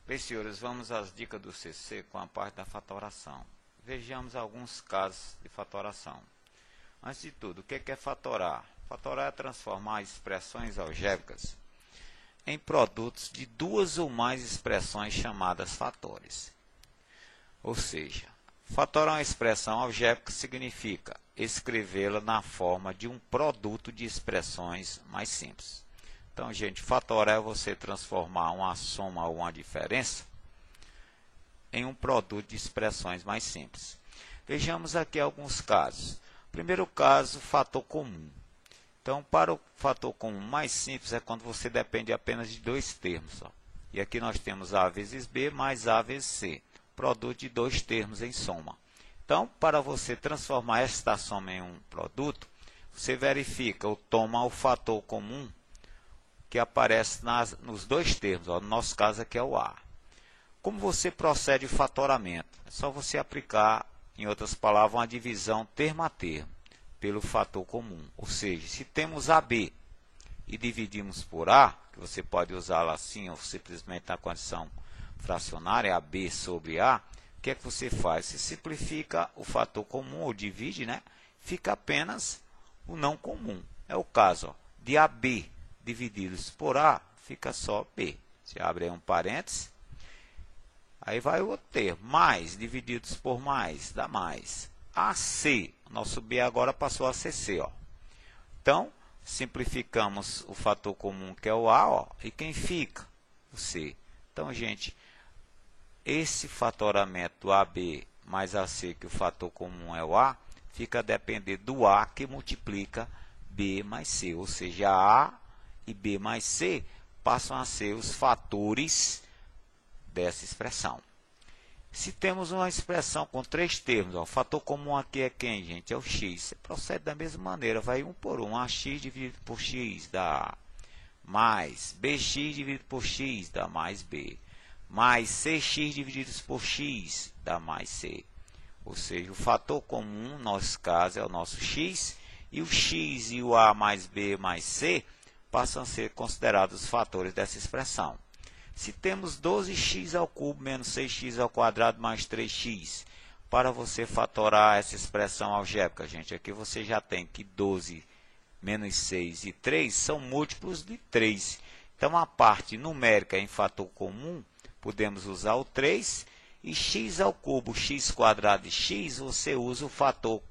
Bem, senhores, vamos às dicas do CC com a parte da fatoração. Vejamos alguns casos de fatoração. Antes de tudo, o que é fatorar? Fatorar é transformar expressões algébricas em produtos de duas ou mais expressões chamadas fatores. Ou seja, fatorar uma expressão algébrica significa escrevê-la na forma de um produto de expressões mais simples. Então, gente, fatorar é você transformar uma soma ou uma diferença em um produto de expressões mais simples. Vejamos aqui alguns casos. Primeiro caso, fator comum. Então, para o fator comum mais simples é quando você depende apenas de dois termos. Ó. E aqui nós temos A vezes B mais A vezes C. Produto de dois termos em soma. Então, para você transformar esta soma em um produto, você verifica ou toma o fator comum que aparece nos dois termos. Ó. No nosso caso aqui é o A. Como você procede o fatoramento? É só você aplicar, em outras palavras, uma divisão termo a termo pelo fator comum. Ou seja, se temos AB e dividimos por A, que você pode usá-la assim ou simplesmente na condição fracionária, AB sobre A, o que é que você faz? Você simplifica o fator comum ou divide, né? Fica apenas o não comum. É o caso ó, de AB divididos por A, fica só B. Você abre aí um parênteses. Aí vai o outro termo, mais divididos por mais, dá mais. AC, nosso B agora passou a ser C. Ó. Então, simplificamos o fator comum que é o A, ó, e quem fica? O C. Então, gente, esse fatoramento AB mais AC, que o fator comum é o A, fica a depender do A que multiplica B mais C. Ou seja, A e B mais C passam a ser os fatores dessa expressão. Se temos uma expressão com três termos, ó, o fator comum aqui é quem, gente? É o x. Você procede da mesma maneira, vai um por um. AX dividido por x dá A. Mais BX dividido por x dá mais B. Mais CX dividido por x dá mais C. Ou seja, o fator comum, no nosso caso, é o nosso x. E o x e o A mais B mais C passam a ser considerados os fatores dessa expressão. Se temos 12x ao cubo menos 6x ao quadrado mais 3x, para você fatorar essa expressão algébrica, gente, aqui você já tem que 12 menos 6 e 3 são múltiplos de 3. Então, a parte numérica em fator comum, podemos usar o 3, e x ao cubo, x quadrado e x, você usa o fator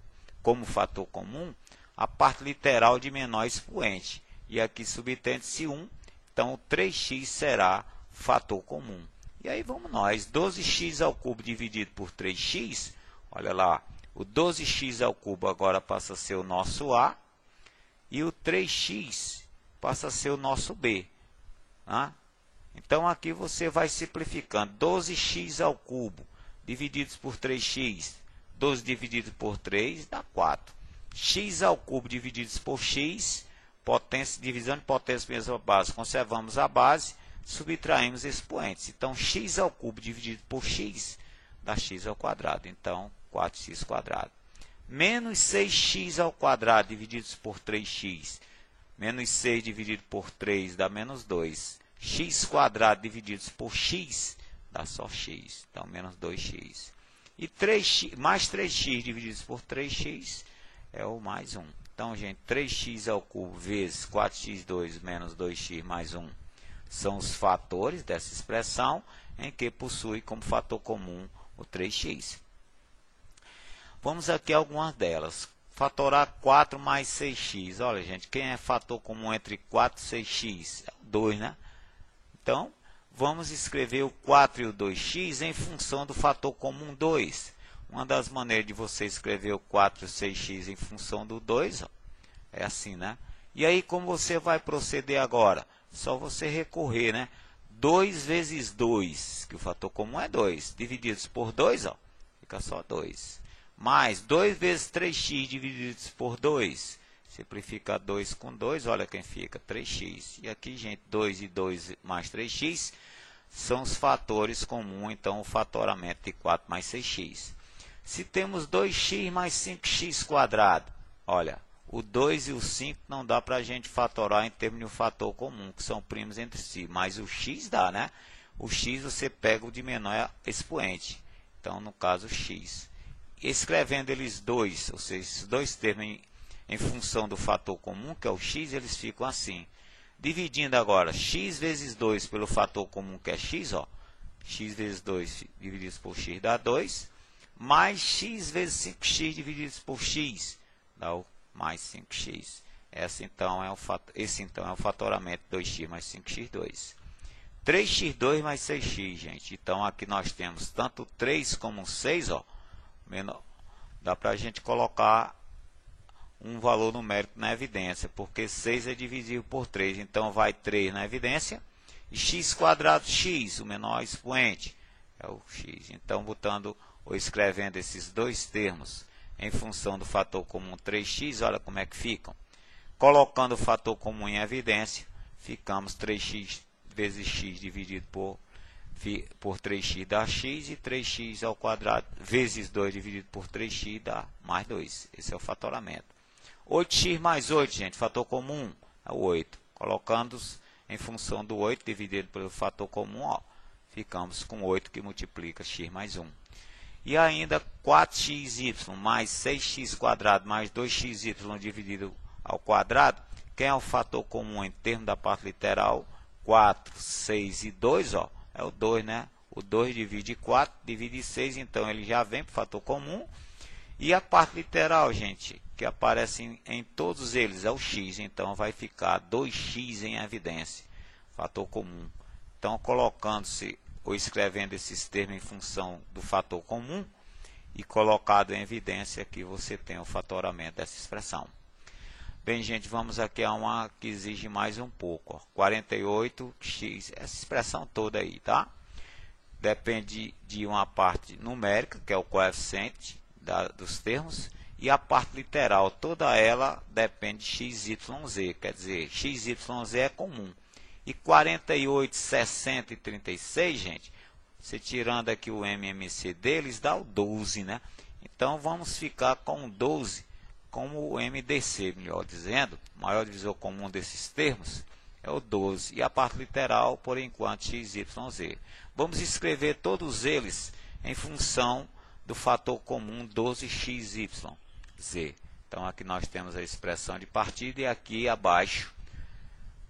como fator comum, a parte literal de menor expoente. E aqui subtende-se 1, então 3x será fator comum. E aí vamos nós, 12x ao cubo dividido por 3x, olha lá, o 12x ao cubo agora passa a ser o nosso A, e o 3x passa a ser o nosso B. Tá? Então aqui você vai simplificando, 12x ao cubo divididos por 3x, 12 dividido por 3 dá 4. X ao cubo divididos por x, potência, divisão de potência mesma base, conservamos a base, subtraímos expoentes. Então, x ao cubo dividido por x dá x ao quadrado. Então, 4x quadrado. Menos 6x ao quadrado divididos por 3x. Menos 6 dividido por 3 dá menos 2. X quadrado divididos por x dá só x. Então, menos 2x. E 3x, mais 3x divididos por 3x é o mais 1. Então, gente, 3x ao cubo vezes 4x2 menos 2x mais 1 são os fatores dessa expressão em que possui como fator comum o 3x. Vamos aqui a algumas delas. Fatorar 4 mais 6x. Olha, gente, quem é fator comum entre 4 e 6x? É o 2, né? Então, vamos escrever o 4 e o 2x em função do fator comum 2. Uma das maneiras de você escrever o 4 e o 6x em função do 2 ó, é assim, né? E aí, como você vai proceder agora? Só você recorrer, né? 2 vezes 2, que o fator comum é 2, divididos por 2, ó, fica só 2. Mais 2 vezes 3x divididos por 2, simplifica 2 com 2, olha quem fica, 3x. E aqui, gente, 2 e 2 mais 3x são os fatores comuns, então o fatoramento de 4 mais 6x. Se temos 2x mais 5x quadrado, olha, o 2 e o 5 não dá para a gente fatorar em termos de um fator comum, que são primos entre si, mas o x dá, né? O x você pega o de menor expoente, então no caso x. Escrevendo eles dois, ou seja, esses dois termos em função do fator comum, que é o x, eles ficam assim. Dividindo agora x vezes 2 pelo fator comum, que é x, ó, x vezes 2 dividido por x dá 2, mais x vezes 5x dividido por x dá o mais 5x. Esse então é o fatoramento 2x mais 5x, 2. 3x2 mais 6x, gente. Então aqui nós temos tanto 3 como 6, ó, menor. Dá para a gente colocar um valor numérico na evidência, porque 6 é divisível por 3, então vai 3 na evidência, e x quadrado x, o menor expoente, é o x. Então, botando ou escrevendo esses dois termos em função do fator comum 3x, olha como é que ficam. Colocando o fator comum em evidência, ficamos 3x vezes x dividido por 3x dá x, e 3x ao quadrado vezes 2 dividido por 3x dá mais 2. Esse é o fatoramento. 8x mais 8, gente, fator comum é o 8. Colocando-os em função do 8 dividido pelo fator comum, ó, ficamos com 8 que multiplica x mais 1. E ainda 4xy mais 6x quadrado mais 2xy dividido ao quadrado. Quem é o fator comum em termos da parte literal? 4, 6 e 2, ó, é o 2, né? O 2 divide 4, divide 6, então ele já vem para o fator comum. E a parte literal, gente, que aparece em todos eles, é o x. Então, vai ficar 2x em evidência, fator comum. Então, colocando-se ou escrevendo esses termos em função do fator comum e colocado em evidência, aqui você tem o fatoramento dessa expressão. Bem, gente, vamos aqui a uma que exige mais um pouco. Ó, 48x, essa expressão toda aí, tá? Depende de uma parte numérica, que é o coeficiente dos termos, e a parte literal, toda ela depende de XYZ, quer dizer, XYZ é comum. E 48, 60 e 36, gente, você tirando aqui o MMC deles, dá o 12, né? Então, vamos ficar com o 12 como o MDC, melhor dizendo, o maior divisor comum desses termos é o 12. E a parte literal, por enquanto, XYZ. Vamos escrever todos eles em função do fator comum 12xyz. Então, aqui nós temos a expressão de partida e aqui abaixo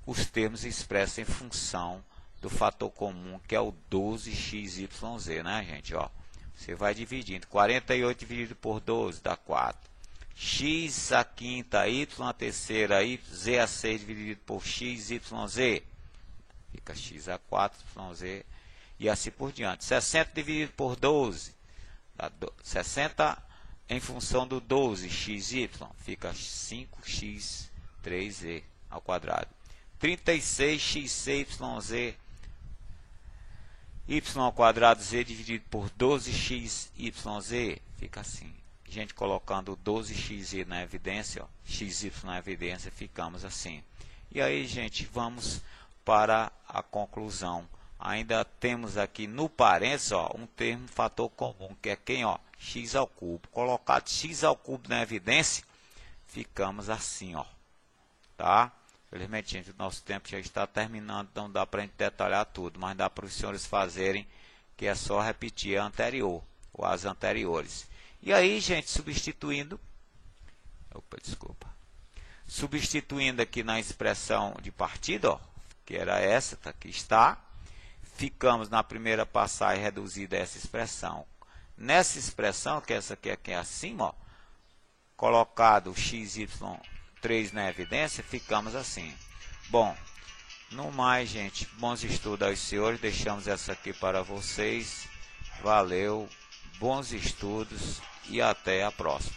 os termos expressos em função do fator comum, que é o 12xyz, né, gente? Ó, você vai dividindo. 48 dividido por 12 dá 4. X a quinta, y a terceira, z a 6 dividido por xyz, fica x a 4, yz, e assim por diante. 60 dividido por 12, 60 em função do 12xy, fica 5x3z ao quadrado. 36xyz, y ao quadrado z dividido por 12xyz, fica assim. Gente, colocando 12xy na evidência, ó, xy na evidência, ficamos assim. E aí, gente, vamos para a conclusão. Ainda temos aqui no parênteses, ó, um termo fator comum, que é quem, ó, x ao cubo. Colocado x ao cubo na evidência, ficamos assim, ó, tá? Infelizmente, gente, o nosso tempo já está terminando, não dá para a gente detalhar tudo, mas dá para os senhores fazerem, que é só repetir a anterior, ou as anteriores. E aí, gente, substituindo aqui na expressão de partida, ó, que era essa, tá, aqui está, ficamos na primeira passagem reduzida a essa expressão. Nessa expressão, que essa aqui é acima, ó, colocado o xy3 na evidência, ficamos assim. Bom, no mais, gente, bons estudos aos senhores, deixamos essa aqui para vocês. Valeu, bons estudos e até a próxima.